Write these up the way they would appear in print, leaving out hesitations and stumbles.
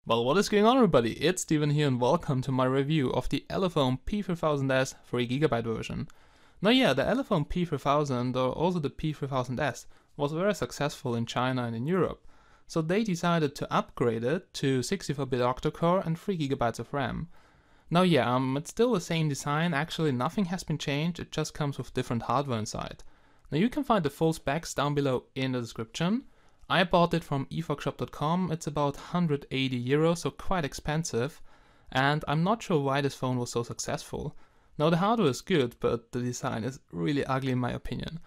Well, what is going on, everybody? It's Steven here and welcome to my review of the Elephone P3000S 3GB version. Now yeah, the Elephone P3000 or also the P3000S was very successful in China and in Europe, so they decided to upgrade it to 64-bit Octa-Core and 3GB of RAM. Now yeah, it's still the same design, actually nothing has been changed, it just comes with different hardware inside. Now you can find the full specs down below in the description. I bought it from eFogShop.com, it's about 180 euros, so quite expensive, and I'm not sure why this phone was so successful. Now the hardware is good, but the design is really ugly in my opinion.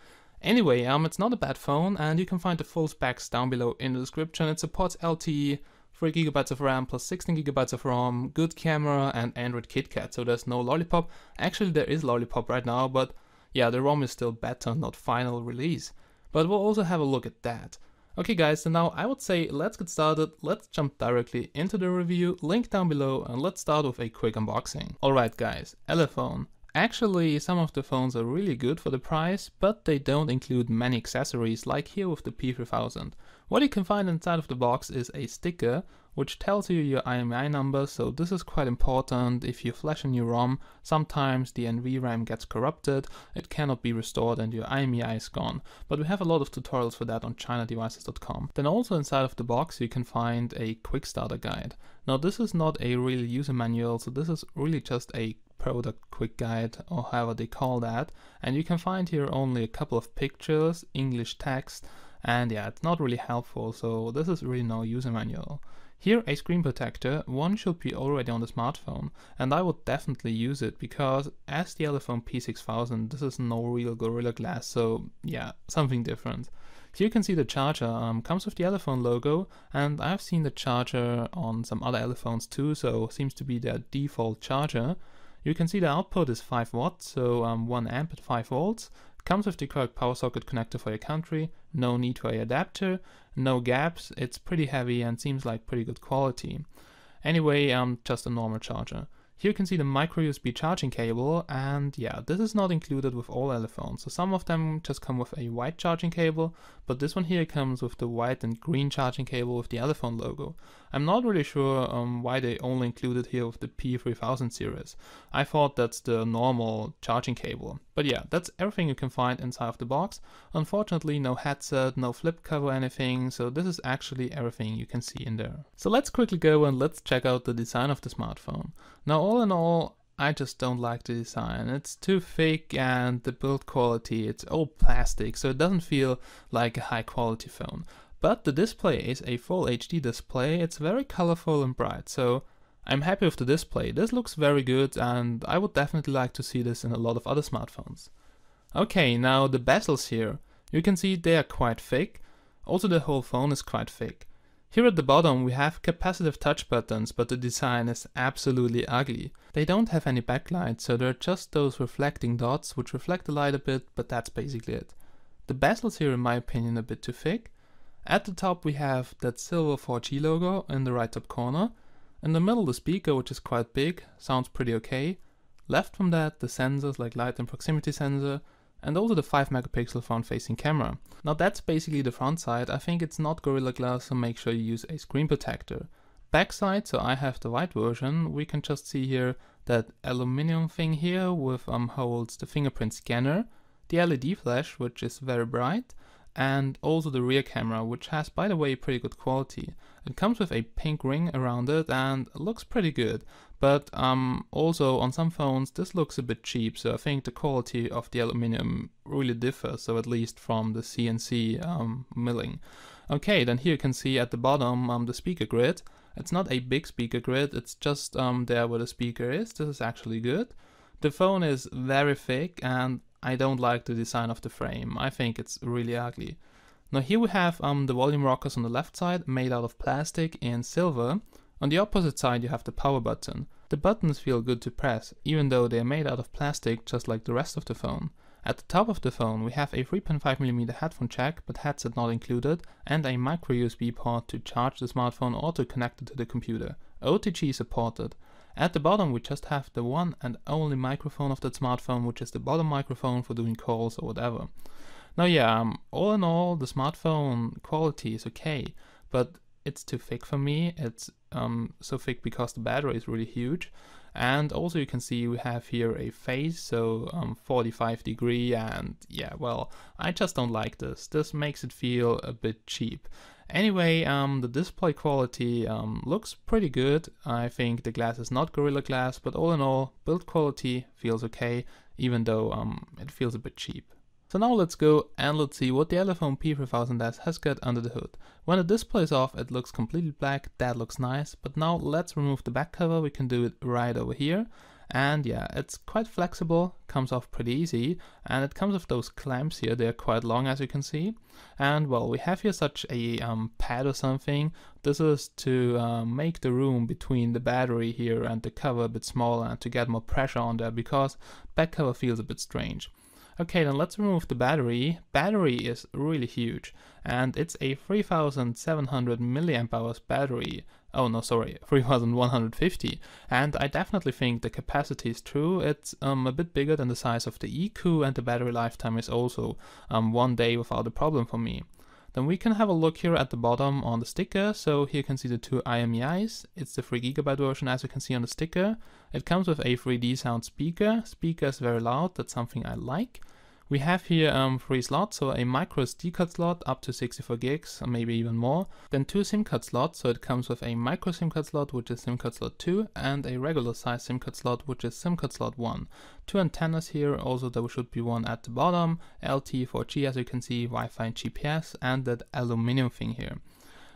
Anyway, it's not a bad phone, and you can find the full specs down below in the description. It supports LTE, 3GB of RAM plus 16GB of ROM, good camera and Android KitKat, so there's no Lollipop. Actually there is Lollipop right now, but yeah, the ROM is still beta, not final release. But we'll also have a look at that. Okay guys, so now I would say let's get started, let's jump directly into the review, link down below, and let's start with a quick unboxing. Alright guys, Elephone. Actually some of the phones are really good for the price, but they don't include many accessories like here with the P3000. What you can find inside of the box is a sticker which tells you your IMEI number, so this is quite important. If you flash a new ROM, sometimes the NVRAM gets corrupted, it cannot be restored and your IMEI is gone. But we have a lot of tutorials for that on chinadevices.com. Then also inside of the box you can find a quick starter guide. Now this is not a real user manual, so this is really just a product quick guide or however they call that, and you can find here only a couple of pictures, English text, and yeah, it's not really helpful, so this is really no user manual. Here a screen protector, one should be already on the smartphone, and I would definitely use it because as the Elephone P6000 this is no real Gorilla Glass, so yeah, something different. Here you can see the charger comes with the Elephone logo, and I've seen the charger on some other Elephones too, so seems to be their default charger. You can see the output is 5 watts, so 1 amp at 5 volts. Comes with the correct power socket connector for your country, no need for an adapter, no gaps, it's pretty heavy and seems like pretty good quality. Anyway, just a normal charger. Here you can see the micro USB charging cable, and yeah, this is not included with all Elephones. So some of them just come with a white charging cable, but this one here comes with the white and green charging cable with the Elephone logo. I'm not really sure why they only included here with the P3000 series. I thought that's the normal charging cable. But yeah, that's everything you can find inside of the box. Unfortunately, no headset, no flip cover or anything, so this is actually everything you can see in there. So let's quickly go and let's check out the design of the smartphone. Now all in all, I just don't like the design. It's too thick and the build quality, it's all plastic, so it doesn't feel like a high quality phone. But the display is a full HD display, it's very colorful and bright, so I'm happy with the display. This looks very good and I would definitely like to see this in a lot of other smartphones. Okay, now the bezels here. You can see they are quite thick. Also the whole phone is quite thick. Here at the bottom we have capacitive touch buttons, but the design is absolutely ugly. They don't have any backlight, so they're just those reflecting dots which reflect the light a bit, but that's basically it. The bezels here in my opinion a bit too thick. At the top we have that silver 4G logo in the right top corner. In the middle the speaker, which is quite big, sounds pretty okay. Left from that the sensors like light and proximity sensor, and also the 5 megapixel front facing camera. Now that's basically the front side. I think it's not Gorilla Glass, so make sure you use a screen protector. Back side, so I have the white version, we can just see here that aluminum thing here with holds the fingerprint scanner, the LED flash which is very bright, and also the rear camera, which has, by the way, pretty good quality. It comes with a pink ring around it and looks pretty good, but also on some phones this looks a bit cheap, so I think the quality of the aluminum really differs, so at least from the CNC milling. Okay, then here you can see at the bottom the speaker grid. It's not a big speaker grid, it's just there where the speaker is. This is actually good. The phone is very thick and I don't like the design of the frame. I think it's really ugly. Now here we have the volume rockers on the left side made out of plastic in silver. On the opposite side you have the power button. The buttons feel good to press, even though they are made out of plastic just like the rest of the phone. At the top of the phone we have a 3.5mm headphone jack, but headset not included, and a micro USB port to charge the smartphone or to connect it to the computer. OTG supported. At the bottom we just have the one and only microphone of that smartphone, which is the bottom microphone for doing calls or whatever. Now yeah, all in all the smartphone quality is okay, but it's too thick for me. It's so thick because the battery is really huge. And also you can see we have here a phase, so 45 degree, and yeah, well, I just don't like this. This makes it feel a bit cheap. Anyway, the display quality looks pretty good. I think the glass is not Gorilla Glass, but all in all, build quality feels okay, even though it feels a bit cheap. So now let's go and let's see what the Elephone P3000S has got under the hood. When the display is off, it looks completely black, that looks nice, but now let's remove the back cover. We can do it right over here. And yeah, it's quite flexible, comes off pretty easy, and it comes with those clamps here. They're quite long, as you can see. And well, we have here such a pad or something. This is to make the room between the battery here and the cover a bit smaller and to get more pressure on there, because back cover feels a bit strange. Okay, then let's remove the battery. Battery is really huge, and it's a 3700 milliamp hours battery. Oh no, sorry, 3150. And I definitely think the capacity is true. It's a bit bigger than the size of the EQ, and the battery lifetime is also 1 day without a problem for me. Then we can have a look here at the bottom on the sticker. So here you can see the two IMEIs. It's the 3GB version, as you can see on the sticker. It comes with a 3D sound speaker. Speaker is very loud, that's something I like. We have here 3 slots, so a micro SD card slot up to 64 gigs, or maybe even more. Then 2 SIM card slots, so it comes with a micro SIM card slot, which is SIM card slot 2, and a regular size SIM card slot, which is SIM card slot 1. 2 antennas here, also there should be one at the bottom, LTE 4G, as you can see, Wi-Fi and GPS, and that aluminum thing here.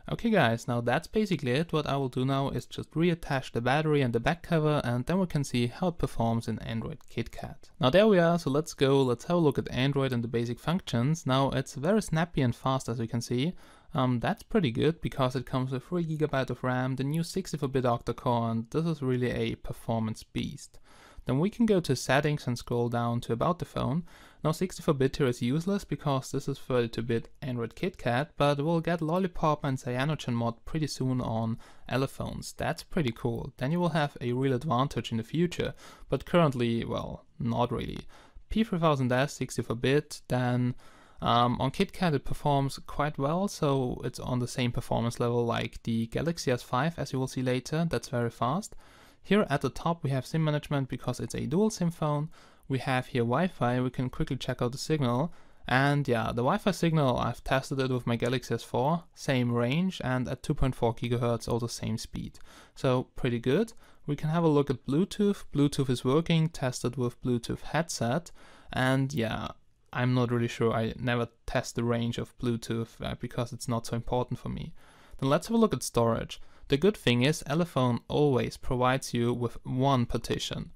Okay guys, now that's basically it. What I will do now is just reattach the battery and the back cover, and then we can see how it performs in Android KitKat. Now there we are, so let's go, let's have a look at Android and the basic functions. Now it's very snappy and fast, as you can see. That's pretty good because it comes with 3GB of RAM, the new 64-bit Octa-core, and this is really a performance beast. Then we can go to settings and scroll down to about the phone. Now 64-bit here is useless because this is 32-bit Android KitKat, but we'll get Lollipop and Cyanogen mod pretty soon on Elephones. That's pretty cool. Then you will have a real advantage in the future, but currently, well, not really. P3000S 64-bit, then on KitKat it performs quite well, so it's on the same performance level like the Galaxy S5, as you will see later. That's very fast. Here at the top we have SIM management because it's a dual SIM phone. We have here Wi-Fi, we can quickly check out the signal. And yeah, the Wi-Fi signal, I've tested it with my Galaxy S4, same range, and at 2.4 GHz also same speed. So pretty good. We can have a look at Bluetooth. Bluetooth is working, tested with Bluetooth headset. And yeah, I'm not really sure, I never test the range of Bluetooth because it's not so important for me. Then let's have a look at storage. The good thing is Elephone always provides you with one partition.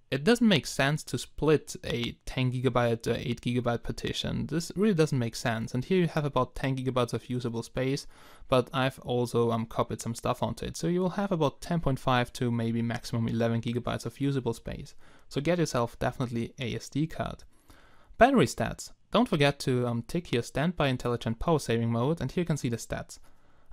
It doesn't make sense to split a 10GB or 8GB partition. This really doesn't make sense. And here you have about 10 GB of usable space, but I've also copied some stuff onto it. So you will have about 10.5 to maybe maximum 11 GB of usable space. So get yourself definitely a SD card. Battery stats. Don't forget to tick here standby intelligent power saving mode, and here you can see the stats.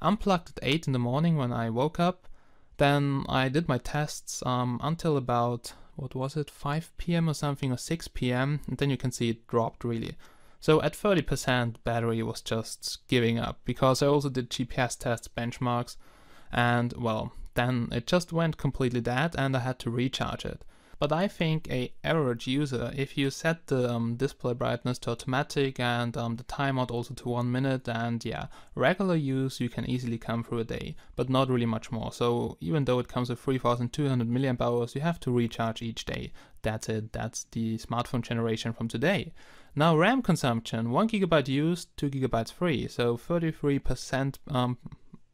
Unplugged at 8 in the morning when I woke up. Then I did my tests until about, what was it, 5 PM or something, or 6 PM, and then you can see it dropped really. So at 30% battery was just giving up, because I also did GPS tests, benchmarks, and well, then it just went completely dead and I had to recharge it. But I think a average user, if you set the display brightness to automatic and the timeout also to 1 minute, and yeah, regular use, you can easily come through a day, but not really much more. So even though it comes with 3200 milliamp hours, you have to recharge each day. That's it, that's the smartphone generation from today. Now RAM consumption, 1 GB used, 2 GB free, so 33%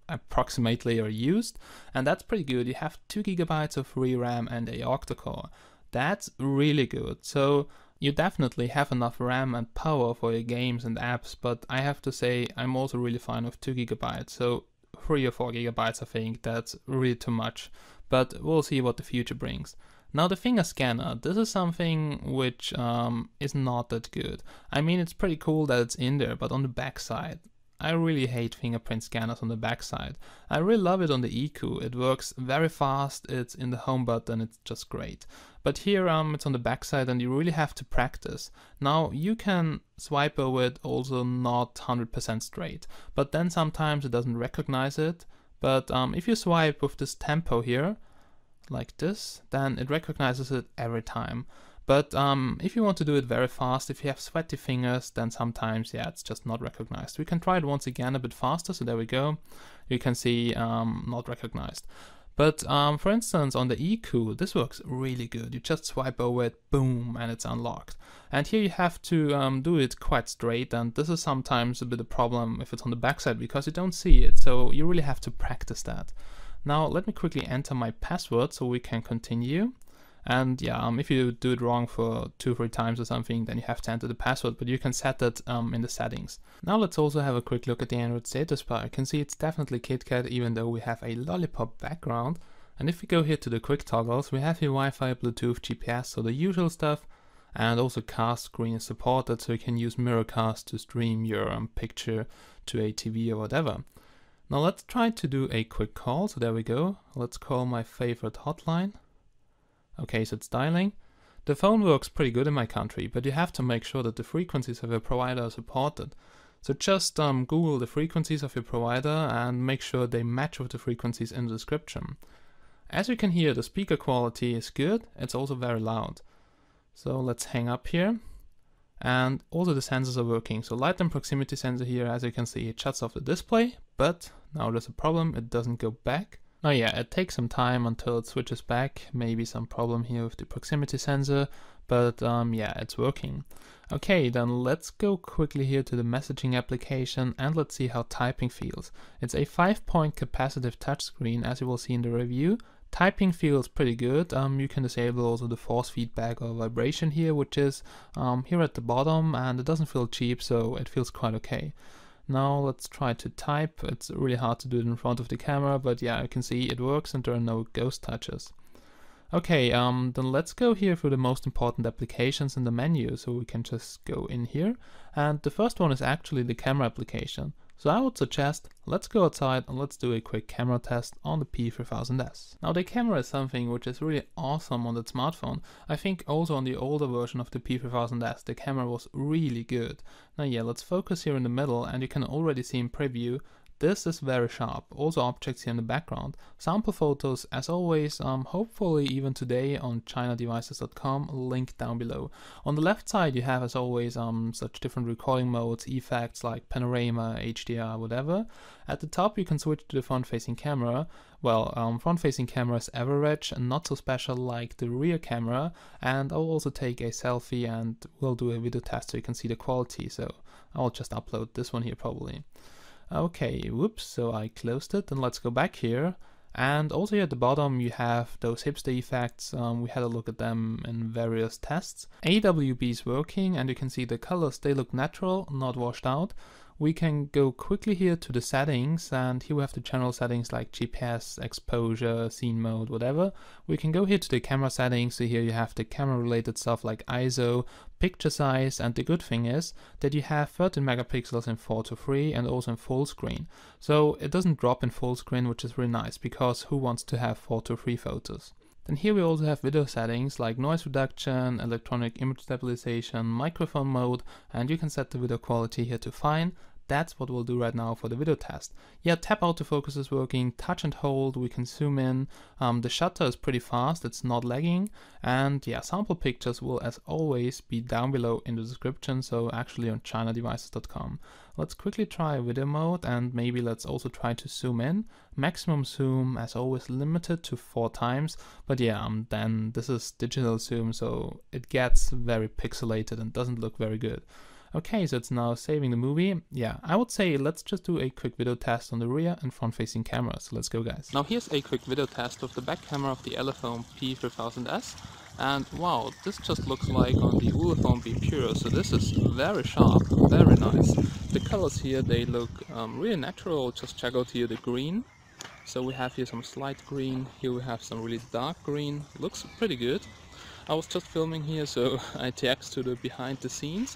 approximately are used, and that's pretty good. You have 2 GB of free RAM and a Octacore. That's really good. So you definitely have enough RAM and power for your games and apps, but I have to say I'm also really fine with 2 GB. So 3 or 4 GB, I think that's really too much, but we'll see what the future brings. Now the finger scanner, this is something which is not that good. I mean, it's pretty cool that it's in there, but on the back side, I really hate fingerprint scanners on the backside. I really love it on the EQ. It works very fast, it's in the home button, it's just great. But here it's on the backside and you really have to practice. Now you can swipe over it also not 100% straight, but then sometimes it doesn't recognize it. But if you swipe with this tempo here, like this, then it recognizes it every time. But if you want to do it very fast, if you have sweaty fingers, then sometimes, yeah, it's just not recognized. We can try it once again a bit faster, so there we go. You can see not recognized. But for instance, on the EQ, this works really good. You just swipe over it, boom, and it's unlocked. And here you have to do it quite straight, and this is sometimes a bit of a problem if it's on the backside because you don't see it, so you really have to practice that. Now let me quickly enter my password so we can continue. And yeah, if you do it wrong for 2-3 times or something, then you have to enter the password, but you can set that in the settings. Now let's also have a quick look at the Android status bar. You can see it's definitely KitKat, even though we have a lollipop background. And if we go here to the quick toggles, we have here Wi-Fi, Bluetooth, GPS, so the usual stuff. And also cast screen is supported, so you can use Mirrorcast to stream your picture to a TV or whatever. Now let's try to do a quick call, so there we go. Let's call my favorite hotline. Okay, so it's dialing. The phone works pretty good in my country, but you have to make sure that the frequencies of your provider are supported. So just Google the frequencies of your provider and make sure they match with the frequencies in the description. As you can hear, the speaker quality is good, it's also very loud. So let's hang up here. And also the sensors are working. So light and proximity sensor here, as you can see, it shuts off the display, but now there's a problem, it doesn't go back. Now yeah, it takes some time until it switches back, maybe some problem here with the proximity sensor, but yeah, it's working. Okay, then let's go quickly here to the messaging application and let's see how typing feels. It's a 5-point capacitive touchscreen, as you will see in the review. Typing feels pretty good. You can disable also the force feedback or vibration here, which is here at the bottom, and it doesn't feel cheap, so it feels quite okay. Now let's try to type. It's really hard to do it in front of the camera, but yeah, you can see it works and there are no ghost touches. Okay, then let's go here for the most important applications in the menu, so we can just go in here. And the first one is actually the camera application. So I would suggest, let's go outside and let's do a quick camera test on the P3000S. Now the camera is something which is really awesome on the smartphone. I think also on the older version of the P3000S the camera was really good. Now yeah, let's focus here in the middle and you can already see in preview, this is very sharp. Also objects here in the background. Sample photos as always, hopefully even today on chinadevices.com, link down below. On the left side you have as always such different recording modes, effects like panorama, HDR, whatever. At the top you can switch to the front-facing camera. Well, front-facing camera is average and not so special like the rear camera, and I'll also take a selfie and we'll do a video test so you can see the quality, so I'll just upload this one here probably. Okay, whoops, so I closed it, and let's go back here. And also here at the bottom you have those hipster effects, we had a look at them in various tests. AWB is working and you can see the colors, they look natural, not washed out. We can go quickly here to the settings, and here we have the general settings like GPS, exposure, scene mode, whatever. We can go here to the camera settings, so here you have the camera related stuff like ISO, picture size, and the good thing is that you have 13 megapixels in 4:3 and also in full screen. So it doesn't drop in full screen, which is really nice because who wants to have 4:3 photos? Then here we also have video settings like noise reduction, electronic image stabilization, microphone mode, and you can set the video quality here to fine. That's what we'll do right now for the video test. Yeah, tap autofocus is working, touch and hold, we can zoom in, the shutter is pretty fast, it's not lagging, and yeah, sample pictures will as always be down below in the description, so actually on chinadevices.com. Let's quickly try video mode and maybe let's also try to zoom in. Maximum zoom as always limited to 4 times, but yeah, then this is digital zoom, so it gets very pixelated and doesn't look very good. Okay, so it's now saving the movie. Yeah, I would say let's just do a quick video test on the rear and front-facing cameras. Let's go, guys. Now here's a quick video test of the back camera of the Elephone P3000S. And wow, this just looks like on the Elephone P Pure, so this is very sharp, very nice. The colors here, they look really natural. Just check out here the green. So we have here some slight green, here we have some really dark green. Looks pretty good. I was just filming here, so I tagged to the behind the scenes.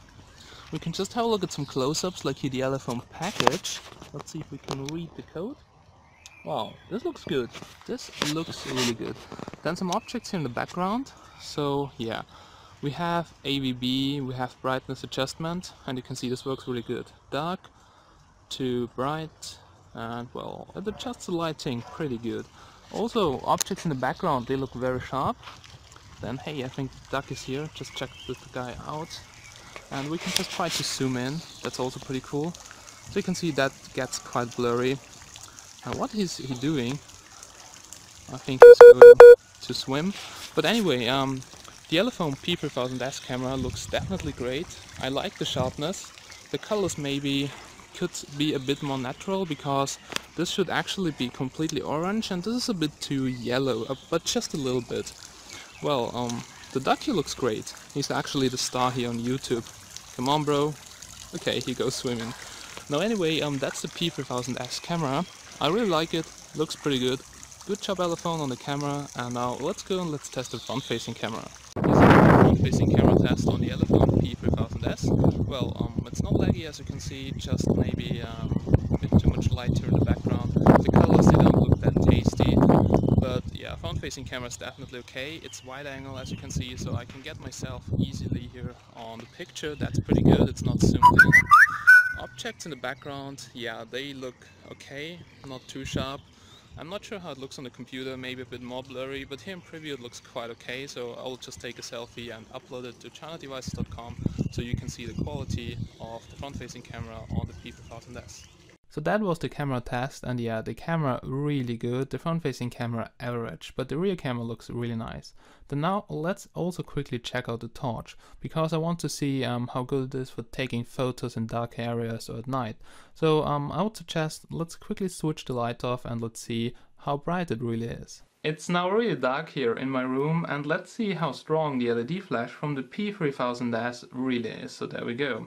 We can just have a look at some close-ups, like here the Elephone package. Let's see if we can read the code. Wow, this looks good. This looks really good. Then some objects here in the background. So yeah, we have AVB, we have brightness adjustment, and you can see this works really good. Dark to bright, and well, it adjusts the lighting pretty good. Also, objects in the background, they look very sharp. Then hey, I think the duck is here. Just check this guy out. And we can just try to zoom in. That's also pretty cool. So you can see that gets quite blurry. And what is he doing? I think he's going to swim. But anyway, the Elephone P3000S camera looks definitely great. I like the sharpness. The colors maybe could be a bit more natural, because this should actually be completely orange and this is a bit too yellow, but just a little bit. Well, the duck here looks great. He's actually the star here on YouTube. Come on, bro. Okay, he goes swimming. Now anyway, that's the P3000S camera. I really like it, looks pretty good. Good job, Elephone, on the camera. And now let's go and let's test the front-facing camera. Here's a front-facing camera test on the Elephone P3000S. Well, it's not laggy, as you can see, just maybe a bit too much light here in the background. The colors, they don't look that tasty. But yeah, front-facing camera is definitely okay. It's wide angle, as you can see, so I can get myself easily here on the picture. That's pretty good, it's not zoomed in. Objects in the background, yeah, they look okay, not too sharp. I'm not sure how it looks on the computer, maybe a bit more blurry, but here in preview it looks quite okay, so I'll just take a selfie and upload it to chinadevices.com so you can see the quality of the front-facing camera on the P3000S. So that was the camera test, and yeah, the camera really good, the front-facing camera average, but the rear camera looks really nice. Then now let's also quickly check out the torch, because I want to see how good it is for taking photos in dark areas or at night. So I would suggest let's quickly switch the light off and let's see how bright it really is. It's now really dark here in my room, and let's see how strong the LED flash from the P3000S really is. So there we go.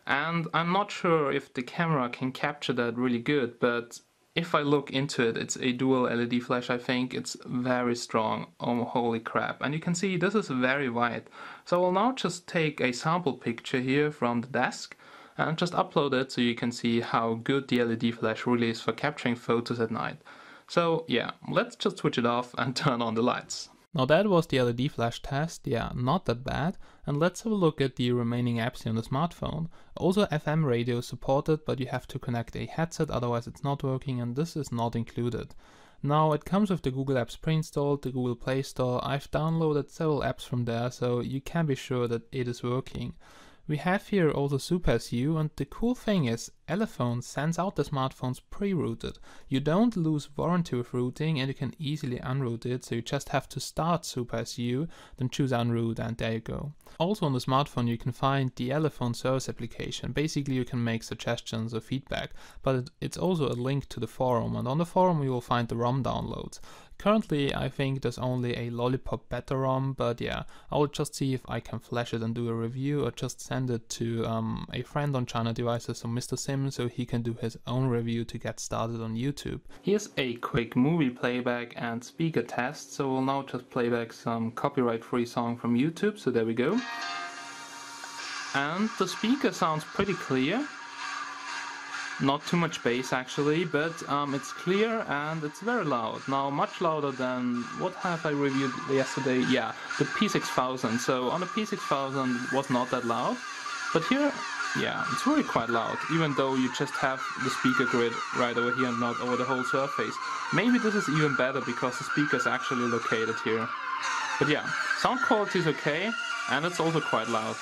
And I'm not sure if the camera can capture that really good, but if I look into it, it's a dual LED flash, I think. It's very strong. Oh, holy crap. And you can see this is very white. So I'll now just take a sample picture here from the desk and just upload it so you can see how good the LED flash really is for capturing photos at night. So yeah, let's just switch it off and turn on the lights. Now that was the LED flash test, yeah, not that bad. And let's have a look at the remaining apps here on the smartphone. Also FM radio is supported, but you have to connect a headset, otherwise it's not working, and this is not included. Now it comes with the Google Apps pre-installed, the Google Play Store. I've downloaded several apps from there, so you can be sure that it is working. We have here also SuperSU, and the cool thing is Elephone sends out the smartphones pre-rooted. You don't lose warranty with rooting, and you can easily unroot it, so you just have to start SuperSU, then choose unroot, and there you go. Also on the smartphone you can find the Elephone service application. Basically you can make suggestions or feedback, but it's also a link to the forum, and on the forum you will find the ROM downloads. Currently I think there's only a Lollipop beta ROM, but yeah, I will just see if I can flash it and do a review, or just send it to a friend on China Devices, so Mr. Sim, so he can do his own review to get started on YouTube. Here's a quick movie playback and speaker test, so we'll now just play back some copyright-free song from YouTube, so there we go. And the speaker sounds pretty clear. Not too much bass actually, but it's clear and it's very loud. Now much louder than what have I reviewed yesterday? Yeah, the P6000. So on the P6000 it was not that loud, but here, yeah, it's really quite loud, even though you just have the speaker grid right over here and not over the whole surface. Maybe this is even better because the speaker is actually located here. But yeah, sound quality is okay, and it's also quite loud.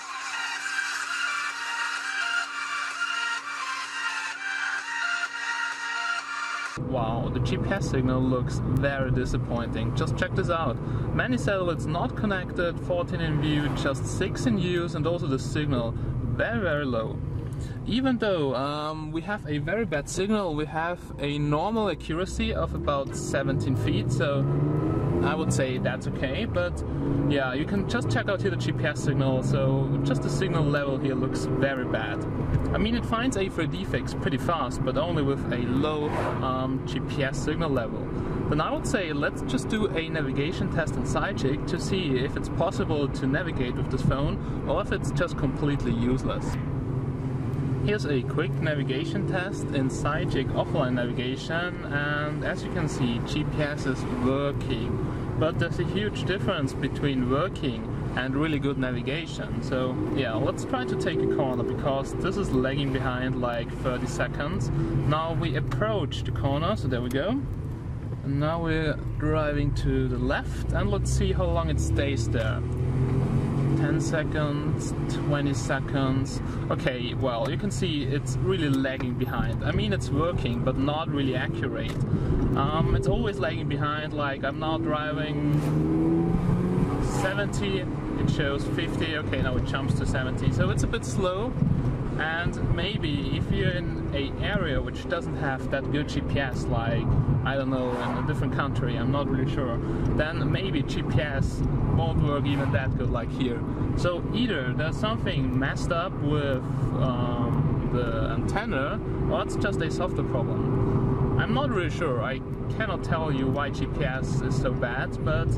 Wow, the GPS signal looks very disappointing. Just check this out. Many satellites not connected, 14 in view, just 6 in use, and also the signal very low. Even though we have a very bad signal, we have a normal accuracy of about 17 feet, so I would say that's okay, but yeah, you can just check out here the GPS signal, so just the signal level here looks very bad. I mean, it finds a 3D fix pretty fast, but only with a low GPS signal level. then I would say let's just do a navigation test in SideJig to see if it's possible to navigate with this phone or if it's just completely useless. Here's a quick navigation test in SideJig offline navigation, and as you can see, GPS is working, but there's a huge difference between working and really good navigation. So yeah, let's try to take a corner because this is lagging behind like 30 seconds. Now we approach the corner, so there we go. And now we're driving to the left, and let's see how long it stays there. 10 seconds, 20 seconds. Okay, well, you can see it's really lagging behind. I mean, it's working, but not really accurate. It's always lagging behind, like I'm now driving 70, it shows 50, okay, now it jumps to 70, so it's a bit slow. And maybe if you're in an area which doesn't have that good GPS, like, I don't know, in a different country, I'm not really sure, then maybe GPS won't work even that good like here. So either there's something messed up with the antenna, or it's just a software problem. I'm not really sure, I cannot tell you why GPS is so bad, but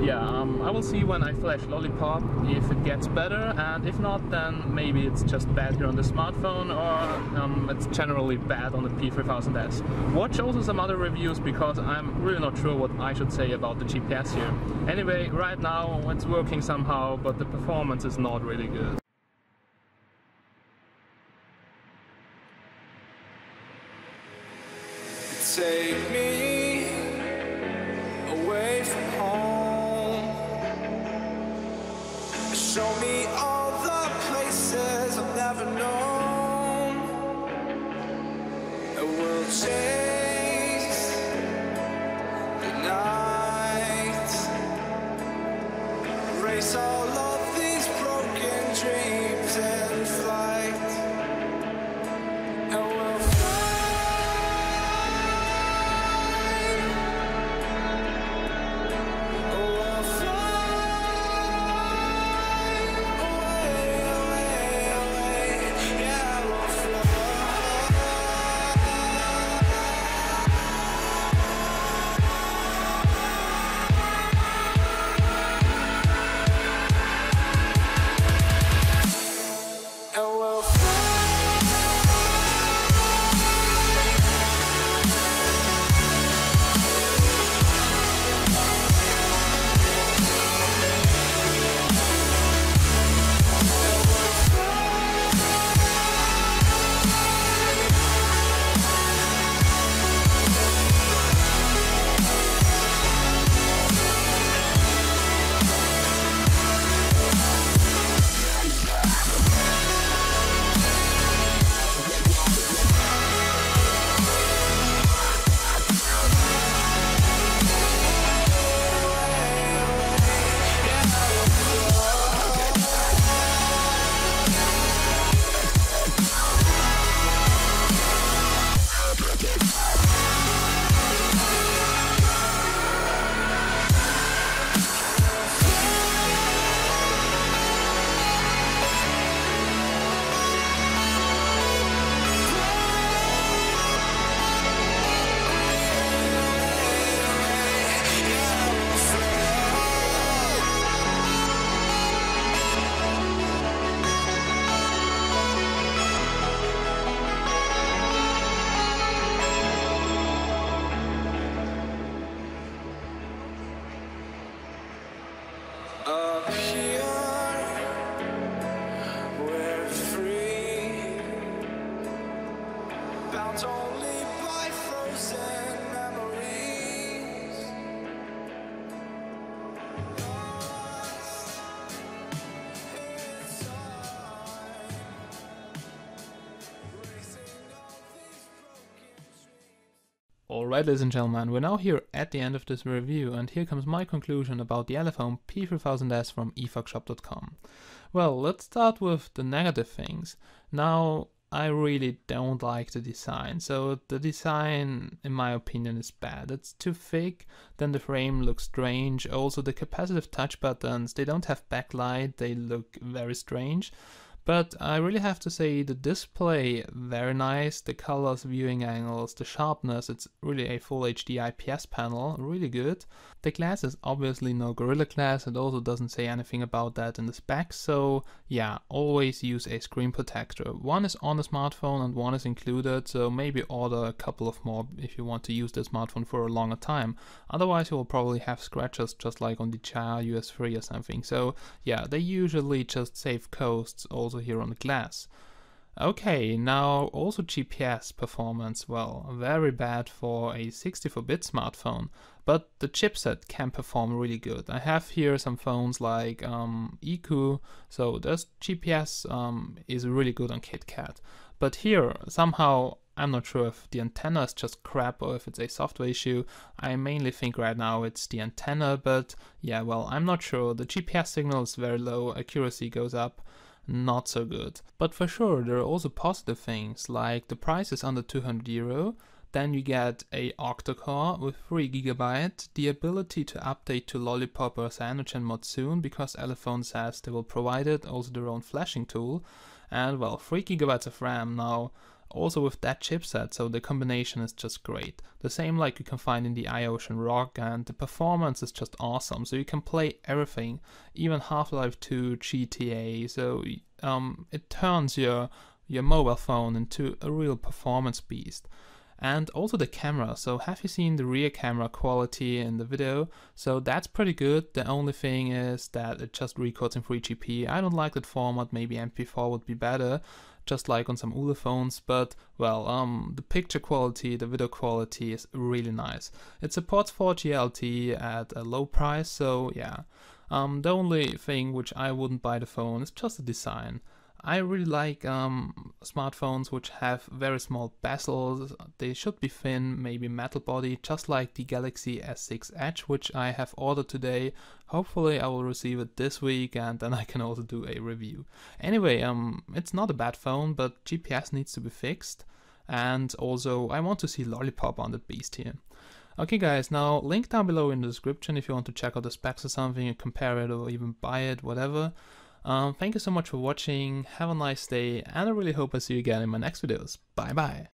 yeah, I will see when I flash Lollipop if it gets better, and if not, then maybe it's just bad here on the smartphone, or it's generally bad on the P3000S. Watch also some other reviews because I'm really not sure what I should say about the GPS here. Anyway, right now it's working somehow, but the performance is not really good. Take me away from home. Show me all the places I've never known. And we'll chase the night, race all of these broken dreams in flight. And we'll up here, we're free, bound only by frozen memories. Lost in time, racing all these broken dreams. Alright, ladies and gentlemen, we're now here at the end of this review, and here comes my conclusion about the Elephone P3000S from efoxshop.com. Well, let's start with the negative things. Now, I really don't like the design. So the design, in my opinion, is bad. It's too thick, then the frame looks strange. Also, the capacitive touch buttons, they don't have backlight, they look very strange. But I really have to say the display, very nice, the colors, viewing angles, the sharpness, it's really a full HD IPS panel, really good. The glass is obviously no Gorilla Glass, it also doesn't say anything about that in the specs, so yeah, always use a screen protector. One is on the smartphone and one is included, so maybe order a couple of more if you want to use the smartphone for a longer time. Otherwise you will probably have scratches just like on the JDI US 3 or something, so yeah, they usually just save costs also here on the glass. Okay, now also GPS performance, well, very bad for a 64-bit smartphone, but the chipset can perform really good. I have here some phones like EQ, so this GPS is really good on KitKat. But here, somehow, I'm not sure if the antenna is just crap or if it's a software issue. I mainly think right now it's the antenna, but yeah, well, I'm not sure. The GPS signal is very low, accuracy goes up. Not so good. But for sure, there are also positive things, like the price is under €200, then you get a Octacore with 3GB, the ability to update to Lollipop or Cyanogen mod soon, because Elephone says they will provide it, also their own flashing tool, and well, 3GB of RAM now, also with that chipset, so the combination is just great. The same like you can find in the iOcean Rock, and the performance is just awesome, so you can play everything, even Half-Life 2, GTA, so it turns your mobile phone into a real performance beast. And also the camera, so have you seen the rear camera quality in the video? So that's pretty good. The only thing is that it just records in 3GP. I don't like that format, maybe MP4 would be better, just like on some Ule phones, but well, the picture quality, the video quality is really nice. It supports 4G LTE at a low price, so yeah. The only thing which I wouldn't buy the phone is just the design. I really like smartphones which have very small bezels. They should be thin, maybe metal body, just like the Galaxy S6 Edge, which I have ordered today. Hopefully I will receive it this week and then I can also do a review. Anyway, it's not a bad phone, but GPS needs to be fixed. And also I want to see Lollipop on that beast here. Okay guys, now link down below in the description if you want to check out the specs or something, and compare it or even buy it, whatever. Thank you so much for watching, have a nice day, and I really hope I see you again in my next videos. Bye bye!